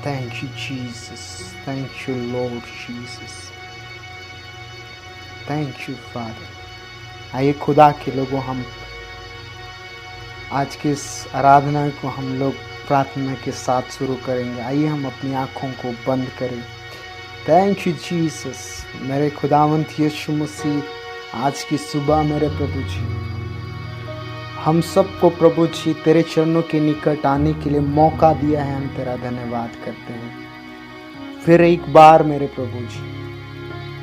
Thank you, Jesus. Thank you, Lord Jesus. Thank you, Father. आइए खुदा के लोगों, हम आज की इस आराधना को हम लोग प्रार्थना के साथ शुरू करेंगे। आइए हम अपनी आँखों को बंद करें। Thank you Jesus. मेरे खुदावंत यीशु मसीह, आज की सुबह मेरे प्रभु जी, हम सबको प्रभु जी तेरे चरणों के निकट आने के लिए मौका दिया है। हम तेरा धन्यवाद करते हैं। फिर एक बार मेरे प्रभु जी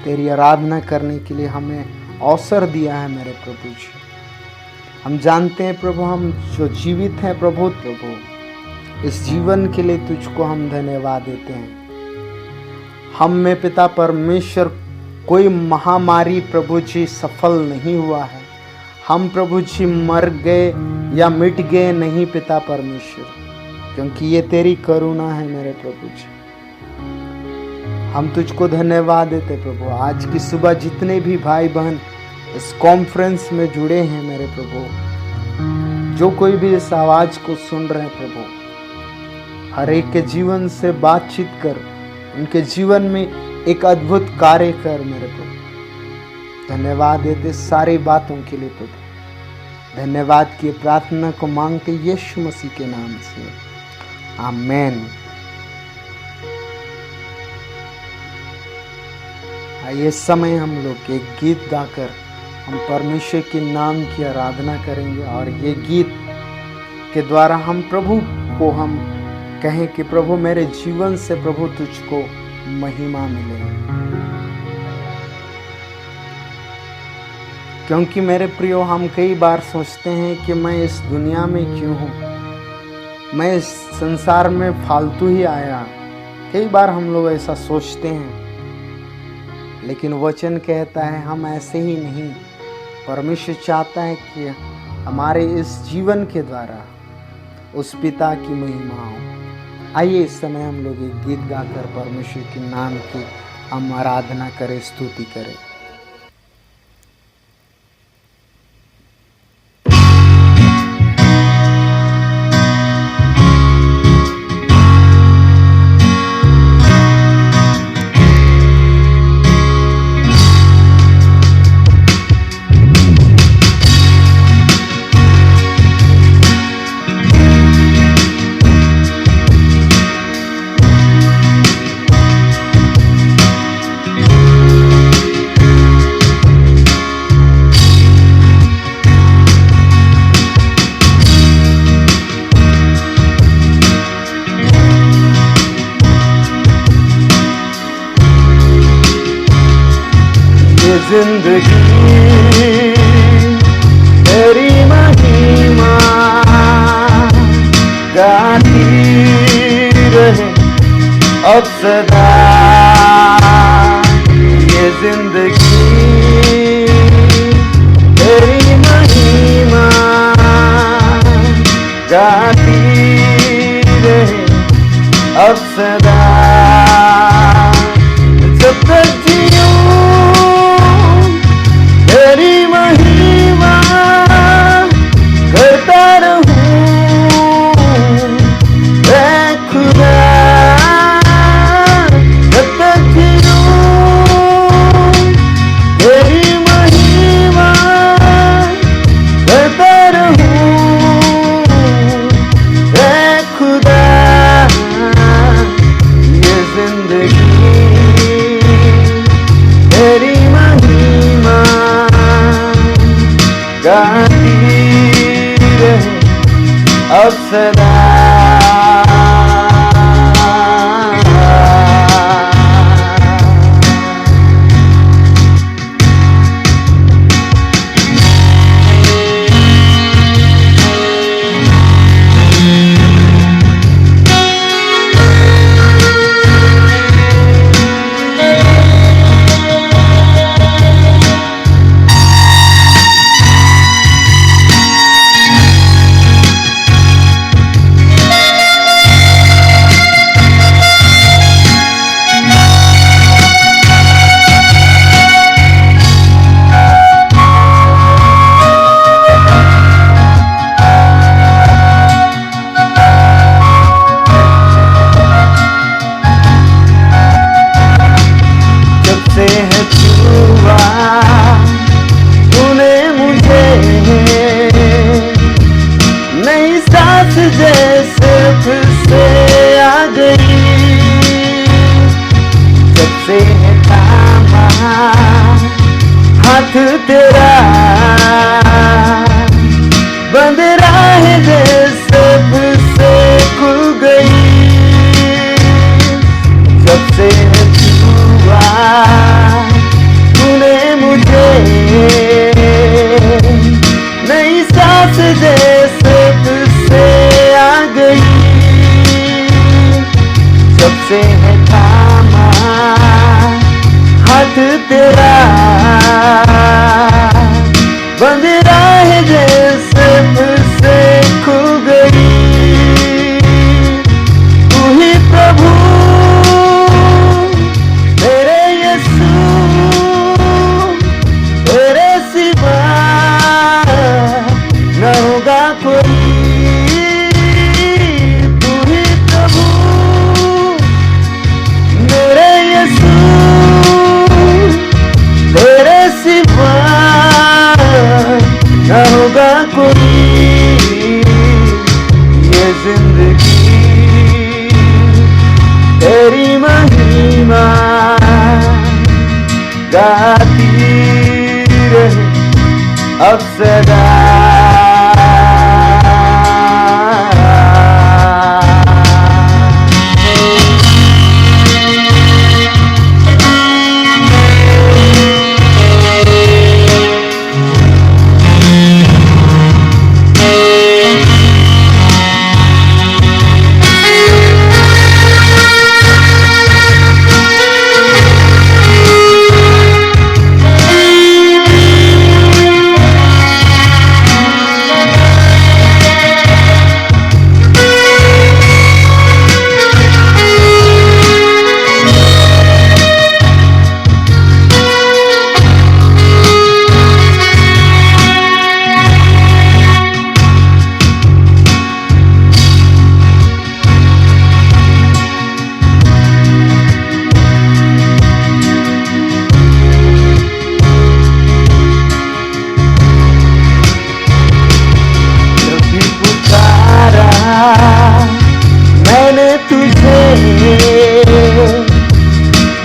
तेरी आराधना करने के लिए हमें अवसर दिया है मेरे प्रभु जी। हम जानते हैं प्रभु, हम जो जीवित हैं प्रभु, इस जीवन के लिए तुझको हम धन्यवाद देते हैं। हम में पिता परमेश्वर कोई महामारी प्रभु जी सफल नहीं हुआ है। हम प्रभु जी मर गए या मिट गए नहीं पिता परमेश्वर, क्योंकि ये तेरी करुणा है मेरे प्रभु जी। हम तुझको धन्यवाद देते प्रभु। आज की सुबह जितने भी भाई बहन इस कॉन्फ्रेंस में जुड़े हैं मेरे प्रभु, जो कोई भी इस आवाज को सुन रहे हैं प्रभु, हर एक के जीवन से बातचीत कर, उनके जीवन में एक अद्भुत कार्य कर मेरे प्रभु। धन्यवाद देते सारी बातों के लिए प्रभु। धन्यवाद की प्रार्थना को मांगते यीशु मसीह के नाम से, आमेन। आइए समय हम लोग एक गीत गाकर हम परमेश्वर के नाम की आराधना करेंगे, और ये गीत के द्वारा हम प्रभु को हम कहें कि प्रभु मेरे जीवन से प्रभु तुझको महिमा मिले। क्योंकि मेरे प्रियो, हम कई बार सोचते हैं कि मैं इस दुनिया में क्यों हूँ, मैं इस संसार में फालतू ही आया। कई बार हम लोग ऐसा सोचते हैं, लेकिन वचन कहता है हम ऐसे ही नहीं। परमेश्वर चाहता है कि हमारे इस जीवन के द्वारा उस पिता की महिमा हो। आइए इस समय हम लोग एक गीत गाकर परमेश्वर के नाम की हम आराधना करें, स्तुति करें। जिंदगी तेरी महिमा गाती रहे अब सदा। ये जिंदगी तेरी महिमा गाती रहे अब सदा। जब तक जियूं तेरी महिमा करता रहूं, ऐ खुदा। जब तक जीऊं तेरी महिमा करता रहूं, ऐ खुदा। ये जिंदगी तेरी महिमा गाती रहे अब सदा। हाथ तेरा बंद राह जैसे फिर से खुल गई। जब से छुआ तूने मुझे नई सांस जैसे फिर से आ गई। जब से है थामा हाथ तेरा बंद राह जैसे फिर से खुल गई। तू ही प्रभु मेरे यीशु, तेरे सिवा न होगा कोई। तू ही प्रभु मेरे यीशु, तेरे सिवा न होगा कोई। ये जिंदगी तेरी महिमा गाती रहे अब सदा।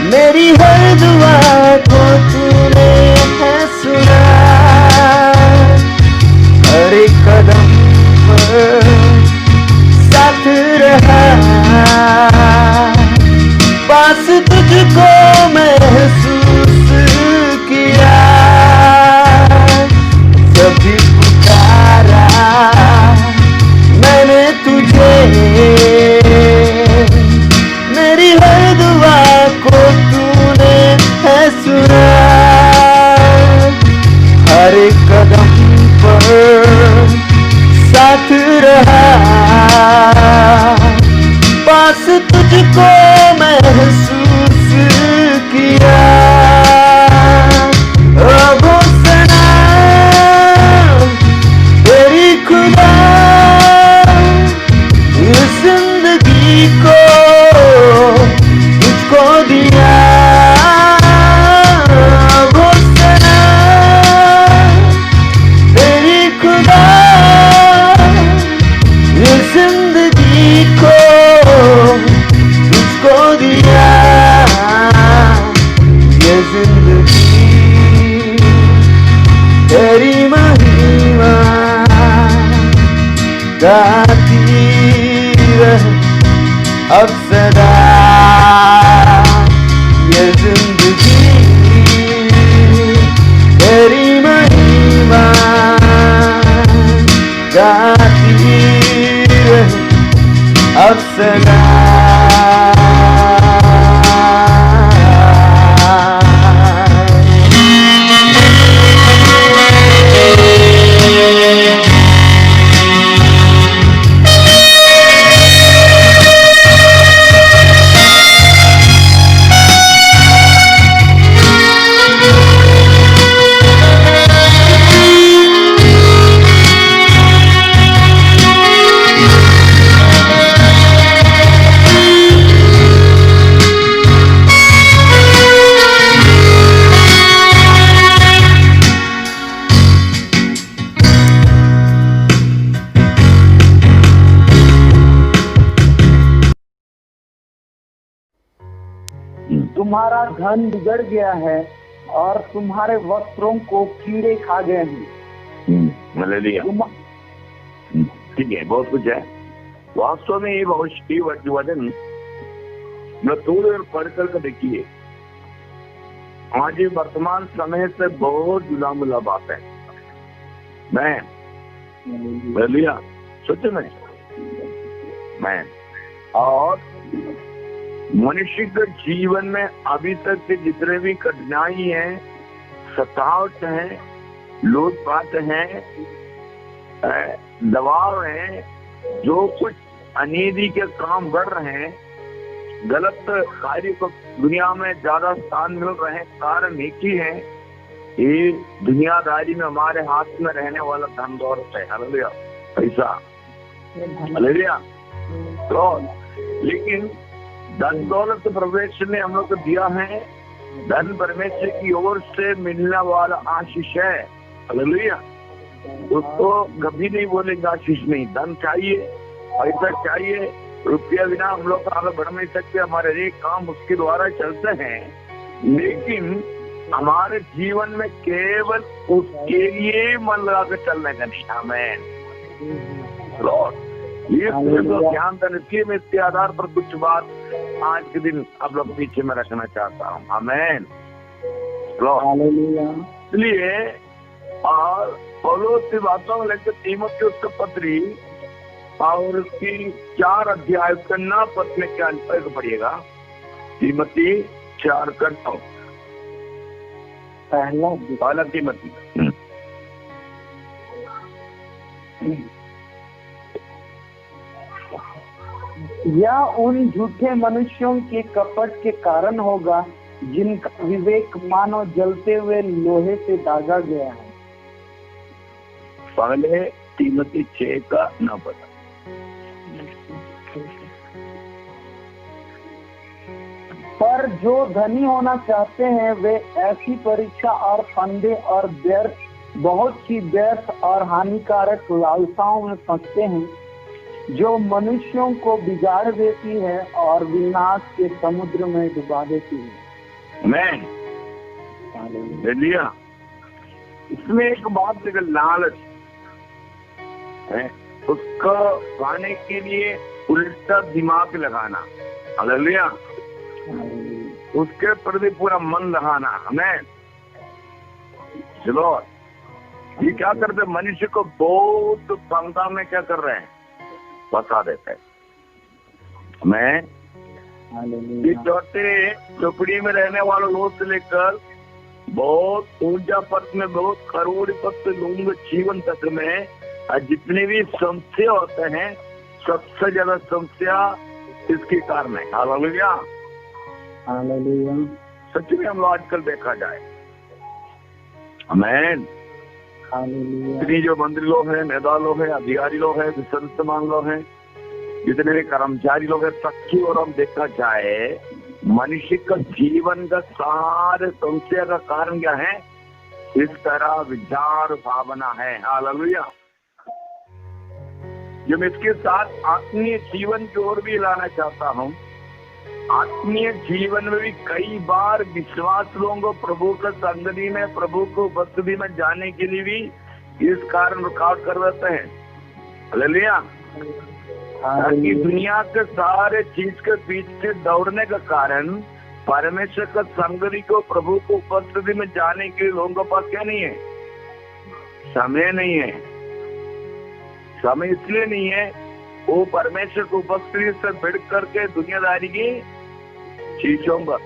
मेरी हर दुआ को तूने है सुना। हर एक कदम पर साथ रहा। पास तुझको महसूस किया। जब पुकारा मैंने तुझे, मेरी हर दुआ को तूने है सुना। हर एक कदम पर साथ रहा। पास तुझको महसूस किया। अब सना तेरी खुदा इस जिंदगी को तुझको दिया। घोषणा तेरी खुदा ये जिंदगी को तुझको दिया। ये जिंदगी तेरी महिमा गाती रहे अब सदा। ये जिंदगी तेरी महिमा गाती रहे अब सदा। तुम्हारा धन बिगड़ गया है और तुम्हारे वस्त्रों को कीड़े खा गए हैं। हालेलुया। ठीक है, बहुत कुछ है वास्तव में। ये वचन थोड़ी देर पढ़ कर देखिए। आज ये वर्तमान समय से बहुत जुला मिला बात है। मैं हालेलुया, सच में मैं और मनुष्य के जीवन में अभी तक के जितने भी कठिनाई है, सतावट है, लूटपाट है, दबाव है, जो कुछ अनिति के काम बढ़ रहे हैं, गलत कार्य को दुनिया में ज्यादा स्थान मिल रहे हैं, कारण एक ही है, ये दुनियादारी में हमारे हाथ में रहने वाला धन दौलत है। हालेलुया, पैसा। हालेलुया। तो लेकिन धन दौलत परमेश्वर ने हम लोग को दिया है। धन परमेश्वर की ओर से मिलने वाला आशीष है। हालेलुया। उसको कभी नहीं बोलेंगे आशीष नहीं। धन चाहिए, पैसा चाहिए, रुपया बिना हम लोग आगे बढ़ नहीं सकते। हमारे एक काम उसके द्वारा चलते हैं, लेकिन हमारे जीवन में केवल उसके लिए मन लगा कर चलने का नहीं। आमीन। ये तो ध्यान देना चाहिए। मैं इसके आधार पर कुछ बात आज के दिन आप लोग पीछे में रखना चाहता हूँ। आमीन। इसलिए और पौलुस की बातों में लेकर तीमुथियुस की पत्री और उसकी 4 अध्याय उसका 9 पद में क्या पढ़िएगा। तीमुथी 4 का 9, पहला तीमुथी। यह उन झूठे मनुष्यों के कपट के कारण होगा जिनका विवेक मानो जलते हुए लोहे से दागा गया है। पहले तीमुथी 6 का 9 पद। पर जो धनी होना चाहते हैं वे ऐसी परीक्षा और फंदे और व्यर्थ, बहुत सी व्यर्थ और हानिकारक लालसाओं में फंसते हैं, जो मनुष्यों को बिगाड़ देती है और विनाश के समुद्र में डुबा देती है। मैं लिया इसमें एक बात निकल, लालच है, उसको पाने के लिए उल्टा दिमाग लगाना। हालेलुया। उसके प्रति पूरा मन लगाना। हमें चलो ये क्या करते, मनुष्य को बहुत पंगा में क्या कर रहे हैं, बता देते हैं। मैं ये छोटे झोपड़ी में रहने वालों लोग से लेकर बहुत ऊर्जा पद में, बहुत करोड़पति लोगों के जीवन तक में जितने भी समस्या होते हैं, सबसे ज्यादा समस्या इसके कारण है। हालेलुया। हालेलुया। सच में हम लोग आजकल देखा जाए, आमीन। इतनी जो मंत्री लोग हैं, नेता लोग हैं, अधिकारी लोग हैं, संस्थान लोग हैं, जितने भी कर्मचारी लोग हैं, सच्ची और हम देखा जाए, मनुष्य का जीवन का सारे समस्या का कारण क्या है, इस तरह विचार भावना है। हालेलुया। जब इसके साथ आत्मीय जीवन की ओर भी लाना चाहता हूँ, आत्मीय जीवन में भी कई बार विश्वास लोगों को प्रभु का संगति में, प्रभु को उपस्थिति में जाने के लिए भी इस कारण रुकावट कर देते हैं। हालेलुया। ताकि दुनिया के सारे चीज के पीछे दौड़ने का कारण परमेश्वर का संगति को, प्रभु को उपस्थिति में जाने के लिए लोगों के पास क्या नहीं है, समय नहीं है। समय इसलिए नहीं है, वो परमेश्वर को उपस्थिति से भिड़ करके दुनियादारी की चीजों पर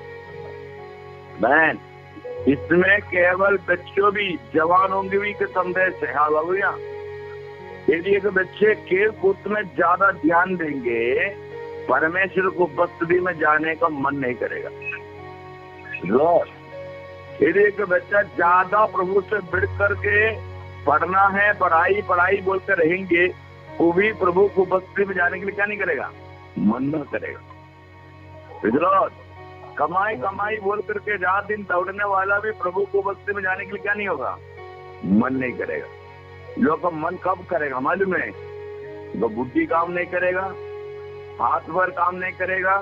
बहन, इसमें केवल बच्चों भी, जवानों की भी संदेश है। हालेलुया। यदि एक बच्चे खेल कूद में ज्यादा ध्यान देंगे, परमेश्वर को उपस्थिति में जाने का मन नहीं करेगा। यदि एक बच्चा ज्यादा प्रभु से भिड़ करके पढ़ना है, पढ़ाई पढ़ाई बोलते रहेंगे, वो भी प्रभु को उपस्थिति में जाने के लिए क्या नहीं करेगा, मन न करेगा। कमाई कमाई बोल करके रात दिन दौड़ने वाला भी प्रभु को उपस्थिति में जाने के लिए क्या नहीं होगा, मन नहीं करेगा। लोग का मन कब करेगा मालूम है, तो बुद्धि काम नहीं करेगा, हाथ भर काम नहीं करेगा,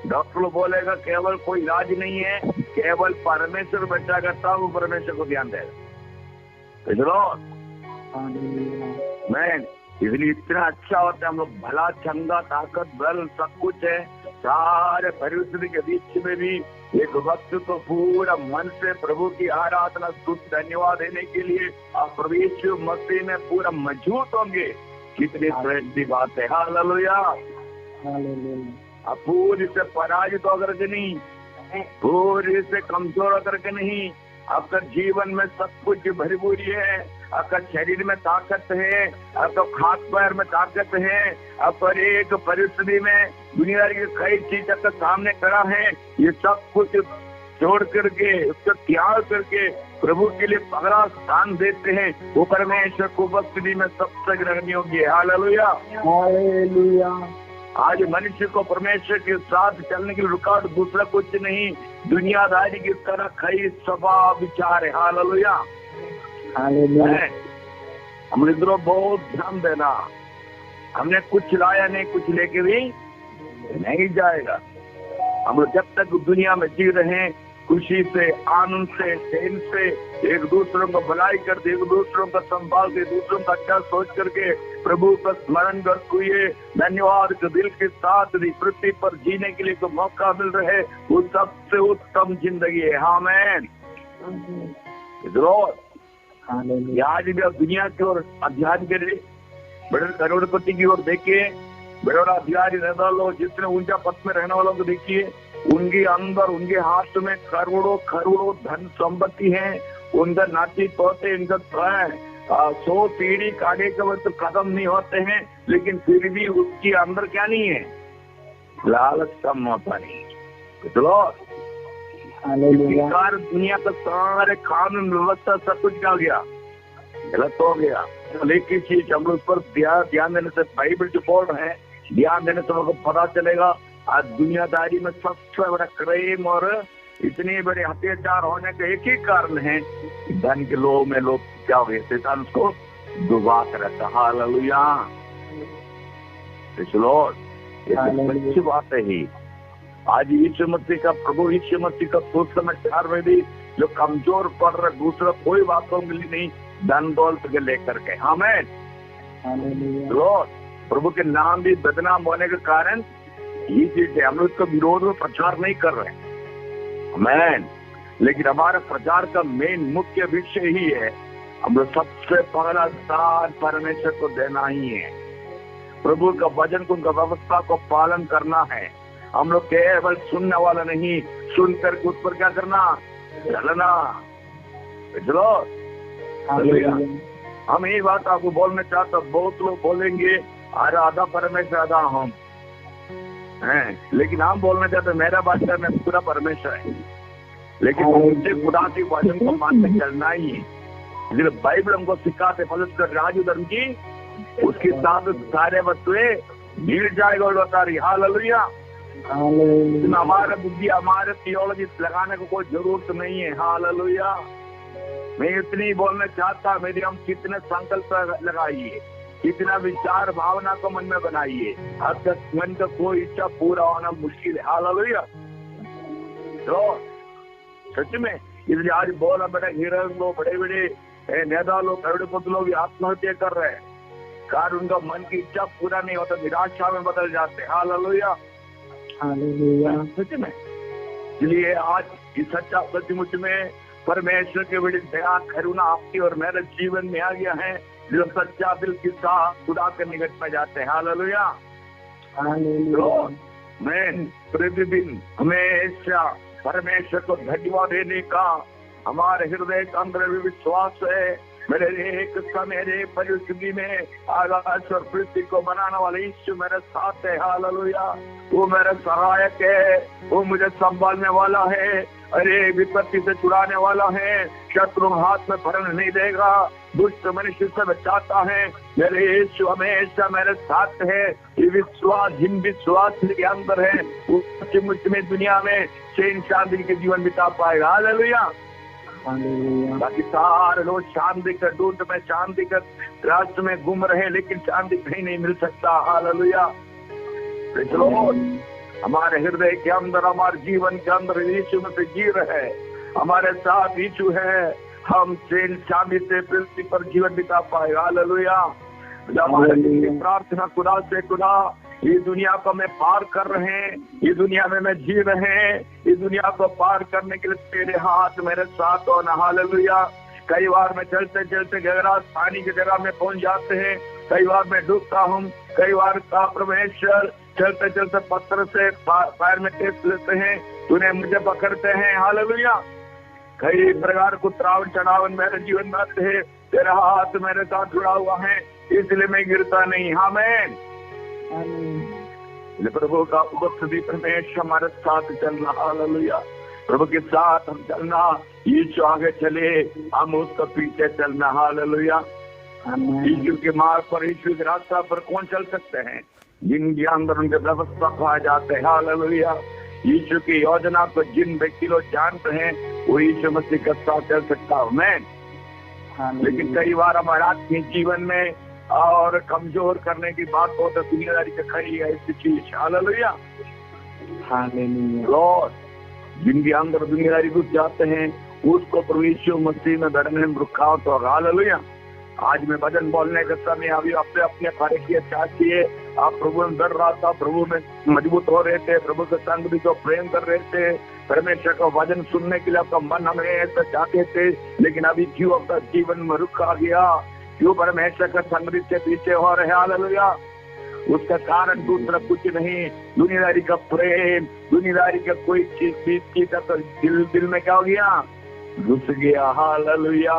डॉक्टर बोलेगा केवल कोई इलाज नहीं है, केवल परमेश्वर बच्चा करता है, वो परमेश्वर को ध्यान देगा। चलो मैं इसलिए इतना अच्छा होता है, हम लोग भला चंगा ताकत बल सब कुछ है, सारे परिस्थिति के बीच में भी एक वक्त को पूरा मन से प्रभु की आराधना स्तुति धन्यवाद देने के लिए आप प्रभु यीशु मसीह में पूरा मजबूत होंगे। कितनी श्रेष्ठ बात है। हालेलुया। आप पूरी से पराजित होकर के नहीं, पूरी से कमजोर होकर के नहीं, आपका जीवन में सब कुछ भरपूरी है, आपका शरीर में ताकत है, आपका हाथ पैर में ताकत है, आप पर एक परिस्थिति में दुनिया की कई चीजों के सामने खड़ा है, ये सब कुछ छोड़ करके उसका त्याग करके प्रभु के लिए पगड़ा स्थान देते हैं, वो परमेश्वर को उपस्थिति में सबसे ग्रहण योग्य है। Hallelujah hallelujah. आज मनुष्य को परमेश्वर के साथ चलने की रुकावट दूसरा कुछ नहीं, दुनियादारी की तरह कई स्वभाव विचार है। Hallelujah hallelujah. हम इधरों बहुत ध्यान देना, हमने कुछ लाया नहीं, कुछ लेके भी नहीं जाएगा। हम लोग जब तक दुनिया में जी रहे हैं खुशी से, आनंद से, चैन से, एक दूसरों को भलाई करते, एक दूसरों का संभालते, दूसरों का अच्छा सोच करके प्रभु का स्मरण करते हुए धन्यवाद के दिल के साथ पृथ्वी पर जीने के लिए तो मौका मिल रहे, वो सबसे उत्तम जिंदगी है। आमीन। आज भी आप दुनिया की ओर अध्ययन करिए, बड़े करोड़पति की ओर देखिए, बड़े बड़ा अधिकारी नेता लोग जितने ऊंचा पद में रहने वालों को देखिए, उनके अंदर उनके हाथ में करोड़ों करोड़ों धन संपत्ति है, उनका नाती पोते, इनका 100 पीढ़ी आगे के वक्त खत्म नहीं होते हैं, लेकिन फिर भी उसके अंदर क्या नहीं है, लालच कम होता नहीं। चलो दुनिया का सारे कानून व्यवस्था सब कुछ क्या हो गया, गलत हो गया। लेकिन चीज हम लोग उस पर ध्यान देने से, बाइबल जो बोल रहे हैं ध्यान देने से हमको पता चलेगा। आज दुनियादारी में सबसे बड़ा क्राइम और इतने बड़े अत्याचार होने का एक ही कारण है, धन के लोभ में लोग क्या हो गए, शैतान उसको डुबा कर रखा। हालेलुया। अच्छी बात है ही। आज यीशु मसीह का, प्रभु यीशु मसीह का सुसमाचार में भी जो कमजोर पड़ रहा, दूसरा कोई बातों के लिए नहीं, धन दौलत के लेकर के। आमीन। प्रभु के नाम भी बदनाम होने के कारण ये चीज है। हम लोग इसका विरोध में प्रचार नहीं कर रहे, आमीन, लेकिन हमारा प्रचार का मेन मुख्य विषय ही है, हम लोग सबसे पहला स्थान परमेश्वर को देना ही है, प्रभु का वचन को, उनका व्यवस्था को पालन करना है। हम लोग केवल सुनने वाला नहीं, सुनकर उस पर क्या करना, चलना। चलो हम ये बात आपको बोलना चाहता, बहुत लोग बोलेंगे अरे आधा परमेश्वर आधा हम हैं, लेकिन हम बोलना चाहते मेरा बादशाह में पूरा परमेश्वर है, लेकिन मुझे खुदा के वचन को मानकर चलना ही है। इसलिए बाइबल हमको सिखाते पवित्र राजू धर्म की, उसके साथ सारे वस्तुएं मिल जाएगा और बता रही। हालेलुया। हमारा बुद्धि, हमारे थियोलॉजी लगाने को कोई जरूरत नहीं है। हालेलुया। मैं इतनी बोलना चाहता, मेरी हम कितने संकल्प लगाइए, कितना विचार भावना को मन में बनाइए, आपका मन का कोई इच्छा पूरा होना मुश्किल है। हालेलुया। तो सच में इसलिए आज बोला बड़े हीरो लोग, बड़े बड़े नेता लोग, करोड़पति लोग आत्महत्या कर रहे हैं, कारण उनका मन की इच्छा पूरा नहीं होता, निराशा में बदल जाते। Hallelujah hallelujah. सच में इसलिए आज इस सच्चा सचमुच में परमेश्वर के बड़ी दया करुणा आपकी और मेरे जीवन में आ गया है, जो सच्चा दिल के साथ खुदा के निकट में जाते हैं। Hallelujah hallelujah. मैं प्रतिदिन हमेशा परमेश्वर को धन्यवाद देने का हमारे हृदय के अंदर भी विश्वास है। मेरे एक समय परिस्थिति में आकाश और पृथ्वी को बनाने वाले यीशु मेरे साथ है। हालेलुया। वो मेरा सहायक है, वो मुझे संभालने वाला है, अरे विपत्ति से छुड़ाने वाला है, शत्रु हाथ में पड़ने नहीं देगा, दुष्ट मनुष्य से बचाता है। मेरे यीशु हमेशा मेरे साथ है। ये विश्वास जिन विश्वास के अंदर है वो सचमुच में दुनिया में चैन शांति के जीवन बिता पाएगा। हालेलुया। बाकी सारे लोग शांति का दूत में, शांति का रास्ते में घूम रहे, लेकिन शांति कहीं नहीं मिल सकता। हालेलुया। हमारे हृदय के अंदर, हमारे जीवन के अंदर यीशु मसीह जी रहे, हमारे साथ यीशु है, हम चैन शांति से पृथ्वी पर जीवन बिता पाए। हालेलुया। हमारी प्रार्थना खुदा से, खुदा ये दुनिया को मैं पार कर रहे हैं, ये दुनिया में मैं जी रहे हैं, इस दुनिया को पार करने के लिए तेरे हाथ मेरे साथ हो ना। हालेलुया। कई बार मैं चलते चलते गहरा पानी की जगह में पहुंच जाते हैं, कई बार मैं डूबता हूँ, कई बार का परमेश्वर चलते चलते पत्थर से पैर में टेप लेते हैं, तूने मुझे पकड़ते हैं। हालेलुया। कई प्रकार को त्रावन चढ़ावन मेरे जीवन में आते हैं, तेरा हाथ मेरे साथ जुड़ा हुआ है, इसलिए मैं गिरता नहीं। आमीन। प्रभु का उपस्थिति परमेश्वर हमारे साथ चलना। हालेलुया। प्रभु के साथ हम चलना, यीशु आगे चले, हम उसका पीछे चलना। हालेलुया। यीशु के मार्ग पर, यीशु के रास्ता पर कौन चल सकते हैं? जिनके अंदर उनके व्यवस्था पाए जाते हैं। हालेलुया। यीशु की योजना को जिन व्यक्ति लोग जानते हैं वो यीशु मसीह के साथ चल सकता हूँ मैं। लेकिन कई बार हमारे आत्मिक जीवन में और कमजोर करने की बात हो तो दुनियादारी के खड़ी है ऐसी चीज। हालेलुया। लॉर्ड, जिनके अंदर दुनियादारी घुस जाते हैं उसको प्रभु यीशु मसीह में बढ़ने में रुकावट हो। हालेलुया। आज मैं भजन बोलने के समय अभी अपने अपने कार्य किए चाहिए, आप प्रभु में डर रहा था, प्रभु में मजबूत हो रहे थे, प्रभु के संग भी जो प्रेम कर रहे थे, परमेश्वर का वचन सुनने के लिए आपका मन हमें ऐसा चाहते थे, लेकिन अभी क्यों आपका जीवन में रुका गया? क्यों परमेश्वर का संग से पीछे हो रहे? हालेलुया। उसका कारण दूसरा कुछ नहीं, दुनियादारी का प्रेम, दुनियादारी का कोई चीज का तो दिल में क्या हो गया? घुस गया। हालेलुया।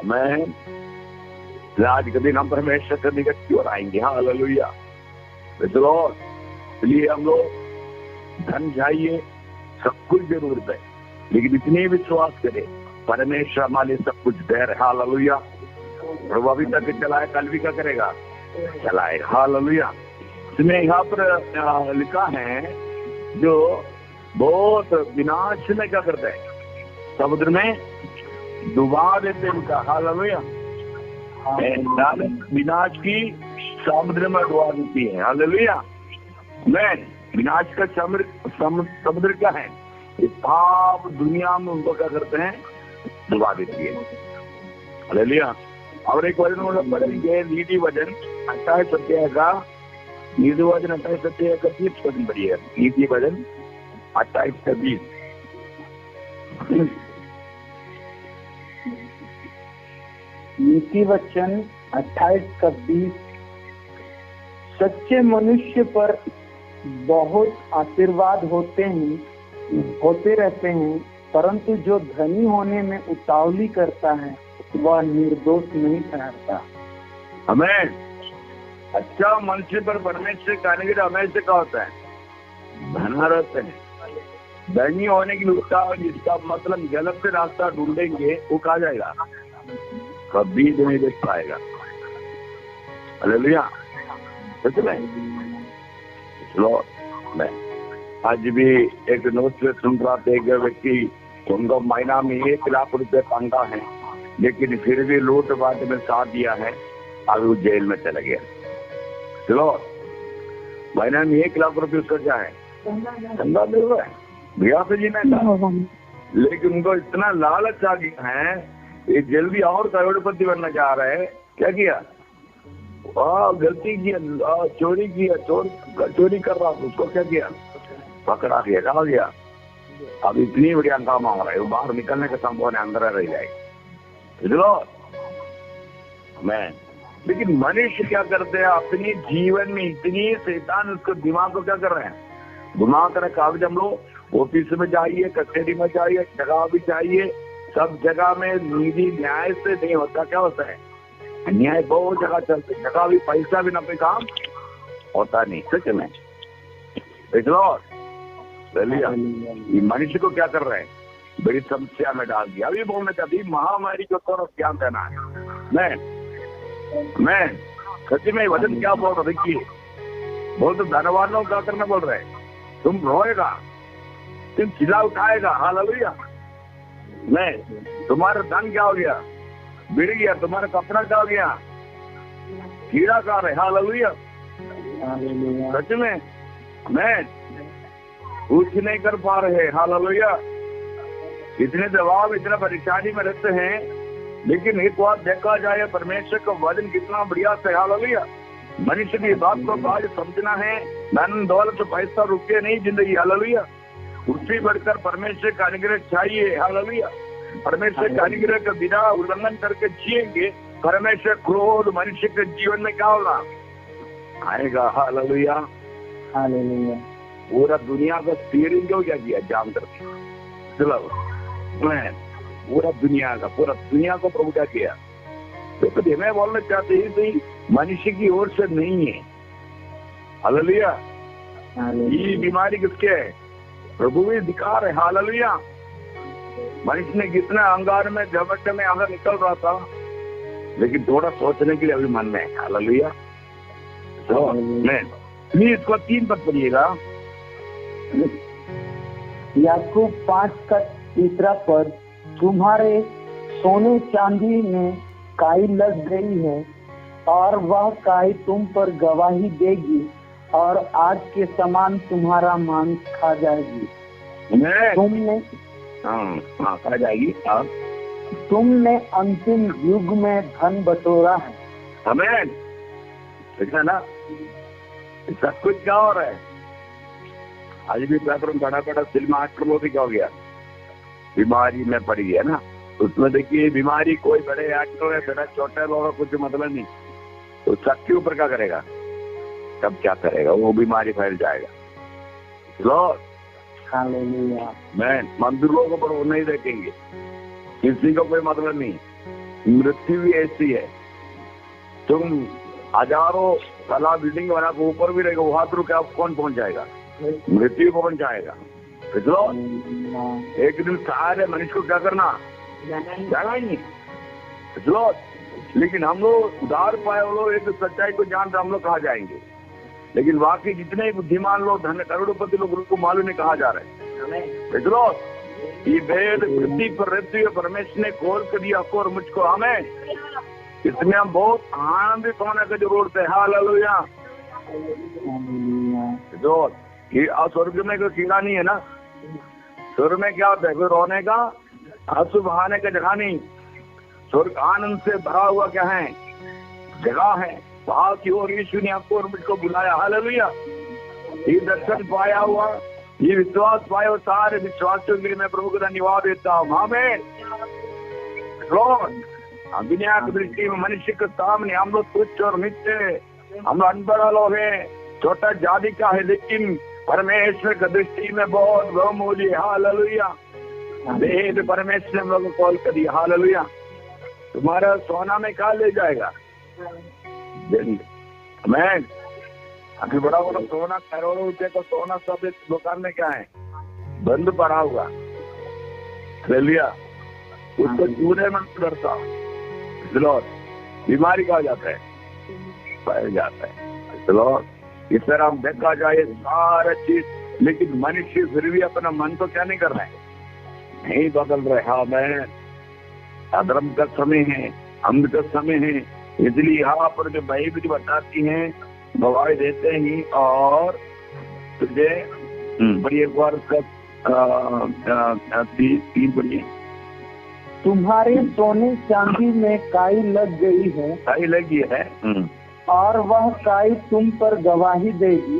मैं आज के दिन हम परमेश्वर के निकट की ओर आएंगे। हालेलुया। इसलिए हम लोग धन चाहिए, सब कुछ जरूरत है, लेकिन इतनी विश्वास करें परमेश्वर हमारे सब कुछ दे रहे। हालेलुया। प्रभु अभी तक चलाए, कल भी क्या करेगा? चलाएगा। हालेलुया। इसमें यहाँ पर लिखा है जो बहुत विनाश में क्या करता है? समुद्र में डुबा देते उनका। हालेलुया। विनाश की समुद्र में डुबा देती है। हालेलुया। मैं विनाश का समुद्र क्या है? पाप दुनिया में उनको क्या करते हैं? डुबा देती है। हालेलुया। और एक वचन पढ़ेंगे, नीति वचन 28 अध्याय का, नीति वचन 28 अध्याय का 30 वचन पढ़िए। नीति वचन 28 का 20। नीति वचन 28 का 20। सच्चे मनुष्य पर बहुत आशीर्वाद होते रहते हैं, परंतु जो धनी होने में उतावली करता है वह निर्दोष नहीं ठहरता। हमें अच्छा मनुष्य पर परमेश्वर कहने के लिए हमेशा क्या होता है? धना रहते हैं। धनी होने की उतावली, जिसका मतलब गलत से रास्ता ढूंढेंगे वो कहा जाएगा? कभी नहीं देख पाएगा। हालेलुया। मैं आज भी एक नोट से सुन रहा था, एक व्यक्ति उनको महीना में 1 लाख रुपए तनख्वाह है, लेकिन फिर भी लूटपाट में साथ दिया है, अभी वो जेल में चला गया। चलो, महीना में 1 लाख रुपए उसका क्या है? तनख्वाह मिल रहा है, भैया से जीना था, लेकिन उनको इतना लालच आ गया है, ये जल्दी और करोड़पति बनना चाह रहे हैं। क्या किया? गलती किया, चोरी किया, चोरी कर रहा था, उसको क्या किया? पकड़ा गया, कहा गया? अब इतनी बढ़िया काम आ रहा है, वो बाहर निकलने का संभव है, अंदर रह जाएगी। मैं लेकिन मनुष्य क्या करते हैं? अपनी जीवन में इतनी शैतान उसको दिमाग को क्या कर रहे हैं? दिमाग का कागज हम लोग ऑफिस में जाइए, कचहरी में जाइए, जगह भी चाहिए, सब जगह में नीति न्याय से नहीं होता। क्या होता है? अन्याय बहुत जगह चलते, जगह भी पैसा भी ना पे काम होता नहीं। सच में ये मनुष्य को क्या कर रहे हैं? बड़ी समस्या में डाल दिया। अभी बोलना चाहती महामारी को तो क्या कहना है? मैं सच में वचन क्या बोल रहा? देखिए, बहुत धनवानों क्या करना बोल रहे हैं? तुम रोएगा, तुम चिल्ला उठाएगा। हालेलुया। मैं तुम्हारा धन क्या हो गया? बिड़ गया। तुम्हारा कपड़ा क्या हो गया? कीड़ा खा रहे। हालेलुया। सच में मैं कुछ नहीं कर पा रहे। हालेलुया। इतने दबाव, इतना परेशानी में रहते हैं, लेकिन एक बात देखा जाए, परमेश्वर का वचन कितना बढ़िया से। हालेलुया। मनुष्य की बात को आज समझना है। धन दौलत पैसा रुके नहीं जिंदगी। हालेलुया। उससे बढ़कर परमेश्वर का अनुग्रह चाहिए। हालेलुया। परमेश्वर का अनुग्रह का बिना उल्लंघन करके जिएंगे, परमेश्वर क्रोध मनुष्य के जीवन में क्या होगा? आएगा। हालेलुया। हालेलुया। पूरा दुनिया का स्टीयरिंग को क्या किया? जाम कर दिया। चलो मैं पूरा दुनिया को प्रभु क्या किया? तो मैं बोलना चाहते हैं तो मनुष्य की ओर से नहीं है। हालेलुया। ये बीमारी किसके है? प्रभु भी दिखा रहे। हालेलुया। मनुष्य ने कितना अंगार में झपट में आगे निकल रहा था, लेकिन थोड़ा सोचने के लिए अभी मन में है। हालेलुया। तो मैं इसको 3 पद पढ़िएगा। याकूब 5 का 3 पद, तुम्हारे सोने चांदी में काई लग गई है और वह काई तुम पर गवाही देगी और आग के समान तुम्हारा मांस खा जाएगी। तुमने खा जाएगी। तुमने अंतिम युग में धन बटोरा है। हमें देखा ना, सब कुछ क्या हो रहा है? आज भी बड़ा सिनेमा एक्टर वो भी क्या हो गया? बीमारी में पड़ गया ना। उसमें देखिए, बीमारी कोई बड़े एक्टर है, बड़ा छोटे लोग कुछ मतलब नहीं। तो सबके ऊपर क्या करेगा? तब क्या करेगा? वो बीमारी फैल जाएगा। हालेलुया। मैं मंदिर लोगों पर वो नहीं देखेंगे, किसी को कोई मतलब नहीं। मृत्यु भी ऐसी है, तुम हजारों कला बिल्डिंग बना के ऊपर भी रहेगा, वहां पर क्या कौन पहुंच जाएगा? मृत्यु कौन जाएगा? एक दिन सारे मनुष्य को क्या करना? जाना ही नहीं। लेकिन हम लोग उधार पाए वो लोग एक सच्चाई को जानते, हम लोग कहाँ जाएंगे? लेकिन वाकई जितने बुद्धिमान लोग, धन करोड़पति लोग, उनको मालूम नहीं कहा जा रहे हैं। ये भेद पृथ्वी पर रहती है, परमेश्वर ने खोल कर दिया आपको और मुझको। हमें इसमें हम बहुत आनंदित होने की जरूरत है। हालेलुया। जो स्वर्ग में कोई कीड़ा नहीं है ना। स्वर्ग में क्या होता है? कोई रोने का, आंसू बहाने का जगह नहीं। स्वर्ग आनंद से भरा हुआ क्या है? जगह है। वहां की ओर यीशु ने आपको और मुझको बुलाया। हालेलुया। ये दर्शन पाया हुआ, ये विश्वास पाया, और सारे विश्वासियों के लिए मैं प्रभु का धन्यवाद देता हूँ। हमें दुनिया की दृष्टि में मनुष्य के सामने हम लोग तुच्छ और नित्य, हम अनबड़ा लोग हैं, छोटा जाति का है, लेकिन परमेश्वर की दृष्टि में बहुत बहुमूल्य। हालेलुया। वेद परमेश्वर ने हम लोग को कॉल कर दिया। हालेलुया। तुम्हारा सोना में क्या ले जाएगा? मैं अभी बड़ा सोना, करोड़ों रुपए का सोना सब इस दुकान में क्या है? बंद पड़ा हुआ। हालेलुया। उसको चूने में डरता। बीमारी कहा जाता है? फैल जाता है। चलो इस तरह हम देखा जाए सारा चीज, लेकिन मनुष्य फिर भी अपना मन तो क्या नहीं कर रहे हैं? नहीं बदल रहे। हाँ, मैं अधर्म का समय है, अमृत का समय है, इसलिए यहाँ पर जो बाइबल बताती हैं, गवाही देते ही और तुझे बड़ी एक बार तीन बड़ी, तुम्हारे सोने चांदी में काई लग गई है। काई लगी है और वह काई तुम पर गवाही देगी।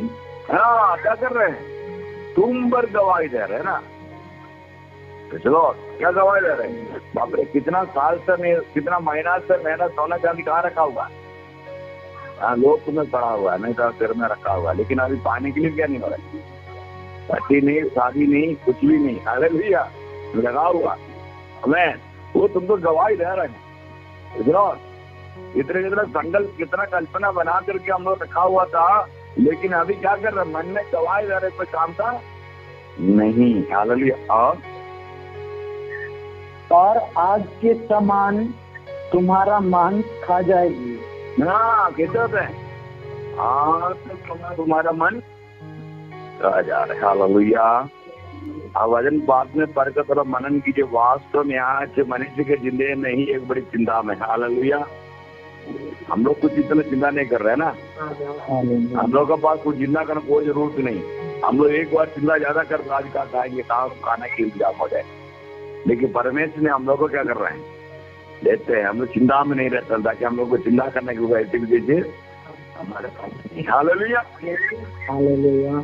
हाँ, क्या कर रहे हैं? तुम पर गवाही दे रहे हैं ना। चलो क्या गवाही दे रहे हैं? बाप रे, कितना साल से, कितना महीना से मेहनत, सोना चांदी कहाँ रखा हुआ? हाँ, लोग तुम्हें पड़ा हुआ है, नहीं तो सिर में रखा हुआ, लेकिन अभी पाने के लिए क्या नहीं हो रहा है? पति नहीं, शादी नहीं, कुछ भी नहीं। हालेलुया। लगा हुआ मैं, वो तुमको गवाही दे रहे हैं। इतना संकल्प, कितना कल्पना बना करके हम लोग रखा हुआ था, लेकिन अभी क्या कर रहे? मन में गवाही दे रहे, कोई काम था नहीं। हालेलुया। और आग के समान तुम्हारा मांस खा जाएगी। हाँ, कहते हैं तुम्हारा मन खा जा रहा है। हालेलुया। वजन बाद में पढ़कर थोड़ा मनन कीजिए। वास्तव में आज मनुष्य के जिंदगी में ही एक बड़ी चिंता में। हालेलुया। हम लोग कुछ इतना चिंता नहीं कर रहे हैं ना। हम लोग के पास कुछ चिंता करने कोई जरूरत नहीं। हम लोग एक बार चिंता ज्यादा कर आज का खाएंगे, कहाँ खाने के इंतजाम हो जाए। लेकिन परमेश्वर ने हम लोग को क्या कर रहे हैं, देते हैं। हम लोग चिंता में नहीं रहते ताकि हम लोग को चिंता करने की वैसे भी दीजिए हमारे पास। Hallelujah, hallelujah.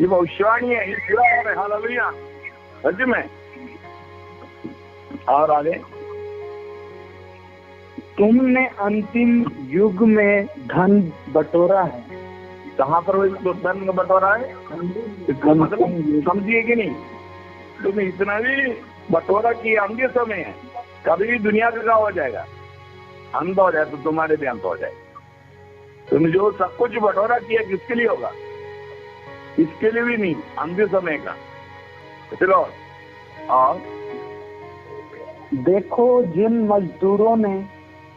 ये भविष्यवाणी है, ये पूरा है। हालेलुया, सच में। और आगे, तुमने अंतिम युग में धन बटोरा है। कहाँ पर वही तो धन का बटोरा है, इसका मतलब समझिए कि नहीं। तुमने इतना भी बटोरा किया, अंतिम समय है, कभी भी दुनिया का क्या हो जाएगा, अंत हो जाए तो तुम्हारे भी अंत हो जाए। तुम जो सब कुछ बटोरा किया किसके लिए होगा, इसके लिए भी नहीं, अंतिम समय का। चलो, और देखो जिन मजदूरों ने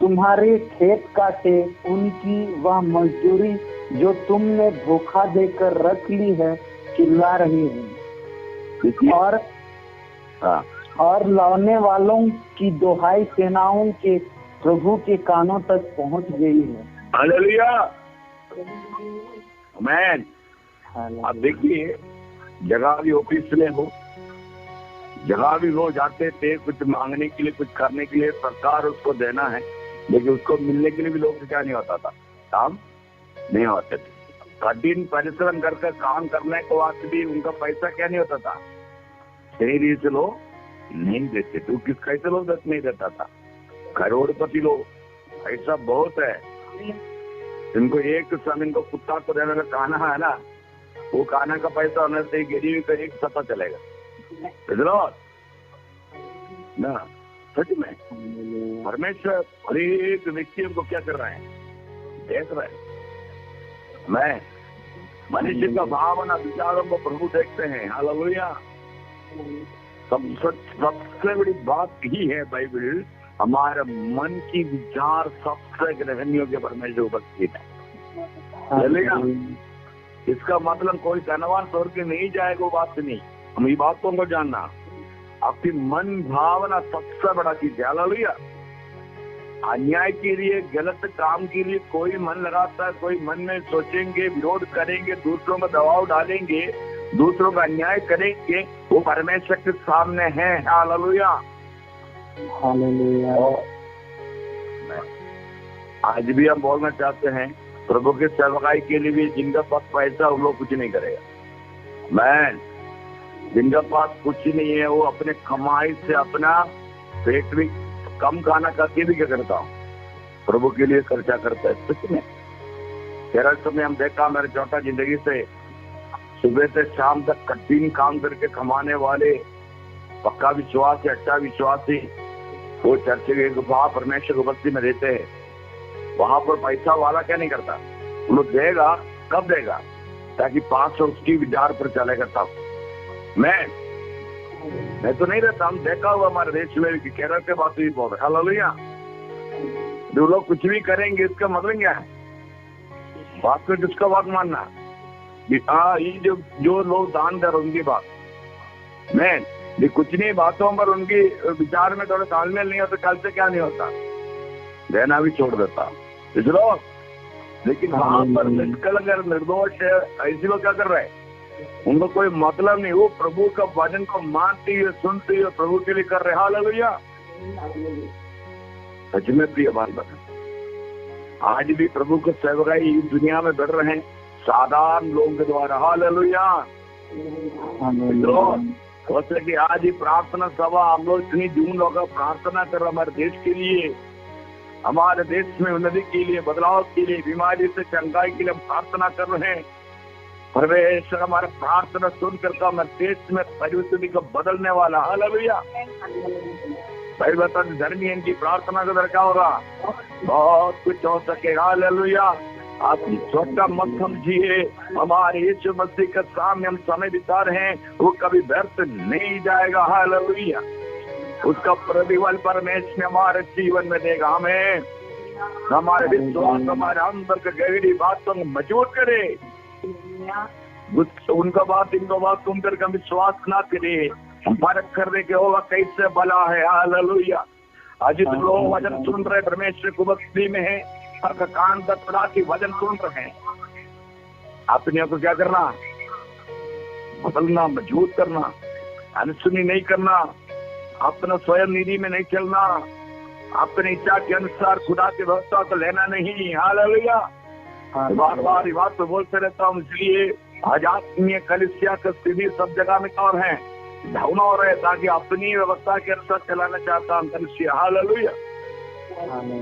तुम्हारे खेत काटे, उनकी वह मजदूरी जो तुमने धोखा देकर रख ली है चिल्ला रही है। और लौने वालों की दोहाई सेनाओं के प्रभु के कानों तक पहुंच गई है। हालेलुया, आमीन। अब देखिए, जगह भी ऑफिस में हो, जगह भी लोग जाते थे कुछ मांगने के लिए, कुछ करने के लिए, सरकार उसको देना है, लेकिन उसको मिलने के लिए भी लोग क्या नहीं होता था, काम नहीं होते थे। कठिन परिश्रम करके काम करने के बाद भी उनका पैसा क्या नहीं होता था, सही रीति से लोग नहीं देते थे। किस कैसे लोग नहीं देता था, करोड़पति लोग, ऐसा बहुत है। इनको एक समय इनको कुत्ता को देने का खाना है ना, वो खाना का पैसा होने से गरीबी का एक सत्ता चलेगा ना। सच में परमेश्वर हर एक व्यक्ति को क्या कर रहे हैं, देख रहे हैं। मैं मनुष्य का भावना विचारों को प्रभु देखते हैं। हालेलुया। सबसे बड़ी बात ही है बाइबल, हमारा मन की विचार सबसे ग्रहण योग्य परमेश्वर उपस्थित है। चलेगा, इसका मतलब कोई धनवान स्वर्ग नहीं जाएगा, वो बात नहीं। हम ये बातों को जानना, आपकी मन भावना सबसे बड़ा चीज है। हालेलुया। अन्याय के लिए, गलत काम के लिए कोई मन लगाता है, कोई मन में सोचेंगे, विरोध करेंगे, दूसरों पर दबाव डालेंगे, दूसरों का अन्याय करेंगे, वो परमेश्वर के सामने है। Hallelujah, hallelujah. आज भी हम बोलना चाहते हैं, प्रभु के सेवकाई के लिए भी जिनका पास पैसा, वो लोग कुछ नहीं करेगा। मैं जिनका पास कुछ नहीं है, वो अपने कमाई से अपना पेट भी कम खाना करके भी क्या करता हूँ, प्रभु के लिए खर्चा करता है। सच में केरल समय हम देखा, मेरे छोटा जिंदगी से सुबह से शाम तक कठिन काम करके कमाने वाले पक्का विश्वासी, अच्छा विश्वासी, वो चर्च के वहां परमेश्वर उपस्थिति में रहते हैं। वहां पर पैसा वाला क्या नहीं करता, वो लोग देगा, कब देगा, ताकि पास उसकी विचार पर चलेगा तब। मैं तो नहीं रहता, हम देखा हुआ हमारे देश में कि केरल के बात ही बहुत। हालेलुया। जो लोग कुछ भी करेंगे, इसका मतलब क्या है, बात को किसका बात मानना। ये जो लोग दान दे रहे उनकी बात, मैं कुछ नहीं, बातों पर उनकी विचार में थोड़ा तालमेल नहीं होता, कल से क्या नहीं होता, देना भी छोड़ देता। इसलिए लेकिन वहां पर निष्कलंक निर्दोष है, ऐसे लोग क्या कर रहे हैं, उनको कोई मतलब नहीं, वो प्रभु का वचन को मानते हुए, सुनते हुए प्रभु के लिए कर रहे। हालेलुया। सच में प्रिय भाई बहन, आज भी प्रभु के सेवकाई इस दुनिया में बढ़ रहे हैं साधारण लोगों के द्वारा। हालेलुया। हो सके आज ही प्रार्थना सभा हम लोग इतनी जून लोग प्रार्थना कर रहे हमारे देश के लिए, हमारे देश में उन्नति के लिए, बदलाव के लिए, बीमारी से चंगाई के लिए हम प्रार्थना कर रहे हैं। परमेश्वर हमारे प्रार्थना सुनकर का हमारे देश में परिस्थिति को बदलने वाला। हालेलुया। भाई बता, धर्मी इनकी प्रार्थना का दरकार होगा, बहुत कुछ हो सकेगा। हालेलुया। आप छोटा मत समझिए, हमारे यीशु मसीह के सामने हम समय बिता रहे हैं, वो कभी व्यर्थ नहीं जाएगा। हालेलुया। उसका प्रतिफल परमेश्वर हमारे जीवन में देगा। हमें हमारे विश्वास, हमारे अंदर के गहरी बातों को मजबूत करे। उनका बात, इनका बात सुनकर हम विश्वास ना करे, हम परख करने के होगा कैसे भला है। हालेलुया। आज तुम लोग वचन सुन रहे, परमेश्वर को भक्ति में है, आत्मा का कान तक खुदा की वचन सुन रहे हैं, अपने को क्या करना, बदलना, मजबूत करना, अनसुनी नहीं करना, अपना स्वयं निधि में नहीं चलना, अपनी इच्छा के अनुसार खुदा की व्यवस्था को लेना नहीं। हालेलुया। बार बार ये बात तो बोलते रहता हूँ, इसलिए आज आत्मीय कलीसिया का स्थिति सब जगह में और है, ढाउना हो रहे, ताकि अपनी व्यवस्था के अनुसार चलाना चाहता हूँ कलीसिया। हालेलुया।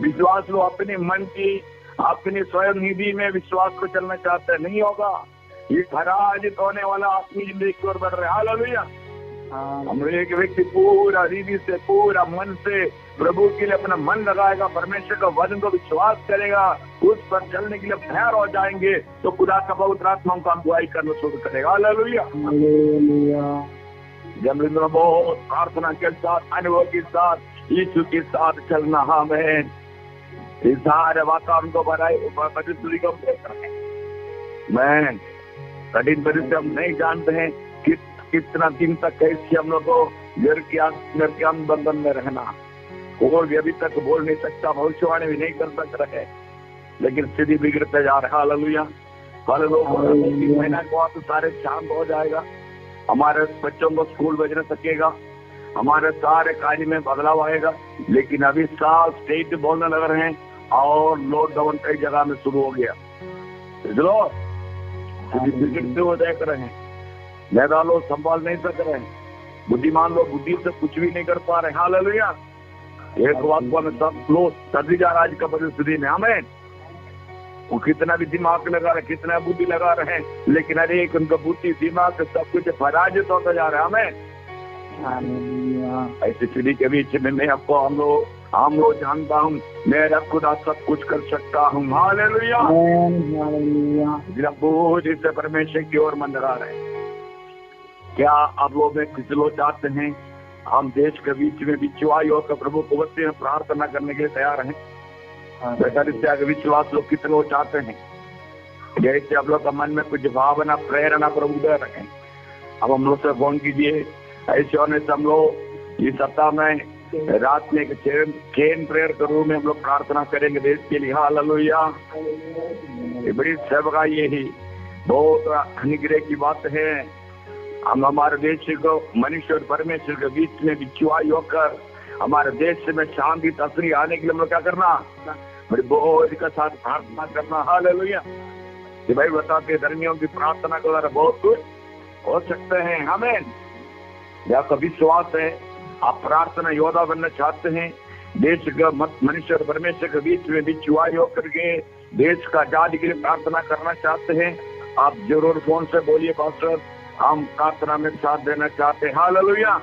विश्वास लो, अपने मन की, अपनी स्वयं निधि में विश्वास को चलना चाहते हैं, नहीं होगा। ये पराजित होने वाला आत्मीय जिंदगी की ओर बढ़ रहे। हालेलुया। हम एक व्यक्ति पूरा रीति से, पूरा मन से प्रभु के लिए अपना मन लगाएगा, परमेश्वर का वचन को विश्वास करेगा, उस पर चलने के लिए तैयार हो जाएंगे, तो खुदा का पवित्र आत्मा का अगुवाई करना शुरू करेगा। हालेलुया। जब बहुत प्रार्थना के साथ, अनुभव के साथ, यीशु के साथ चलना, हमें इस सारे वातावरण को परिस्थिति को मैं कठिन परिस्थिति हम नहीं जानते हैं कितना दिन तक कैसे हम लोग को घर के बंधन में रहना। कोई भी अभी तक बोल नहीं सकता, भविष्यवाणी भी नहीं कर सक रहे, लेकिन स्थिति बिगड़ते जा रहा। हालेलुया। पहले लोग महीना को तो सारे शांत हो जाएगा, हमारे बच्चों को स्कूल भेजना सकेगा, हमारे सारे कार्य में बदलाव आएगा, लेकिन अभी साल स्टेट बोलने लग रहे हैं और लॉकडाउन कई जगह में शुरू हो गया। बिगड़ते हुए देख रहे हैं, ज्यादा लोग संभाल नहीं सक रहे हैं, बुद्धिमान लोग बुद्धि से कुछ भी नहीं कर पा रहे। हालेलुया। एक वास्तव में सब लोग सर्दी जा रहा आज का परिस्थिति में, हमें वो कितना भी दिमाग लगा रहे, कितना बुद्धि लगा रहे हैं, लेकिन अरे एक उनका बुद्धि दिमाग सब कुछ पराजित होता जा रहा है। हमें ऐसी स्थिति के बीच में मैं आपको हम लोग जानता हूँ, मेरा खुदा सब कुछ कर सकता हूँ। हालेलुया। जिससे परमेश्वर की ओर मन लगा रहे हैं। क्या आप लोग में कुछ लोग चाहते हैं हम देश के बीच में बिचवाई होकर प्रभु को वचन में प्रार्थना करने के लिए तैयार हैं? बेटा विश्वास लोग कितने लोग चाहते हैं? जैसे आप लोग का मन में कुछ भावना, प्रेरणा प्रभु दे रहे हैं, अब हम लोग से फोन कीजिए। ऐसे होने से हम लोग इस सप्ताह में रात में चेन प्रेयर के रूम में हम लोग प्रार्थना करेंगे देश के लिए। हालेलुया। ये बड़ी सेवा, ये ही बहुत अनुग्रह की बात है। हम हमारे देश को मनुष्य और परमेश्वर के बीच में बिचवाई होकर हमारे देश में शांति तस्वीर आने के लिए हम लोग क्या करना, बड़ी बोझ के साथ प्रार्थना करना। हालेलुया। कि भाई बताते धर्मियों की प्रार्थना के द्वारा बहुत कुछ हो सकते हैं। हमें आपका विश्वास है, आप प्रार्थना योद्धा बनना चाहते हैं, देश का मनुष्य और परमेश्वर के बीच में बिचवाई होकर के देश का आजादी के लिए प्रार्थना करना चाहते हैं, आप जरूर फोन से बोलिए, पास्टर हम प्रार्थना में साथ देना चाहते हैं। हालेलुया।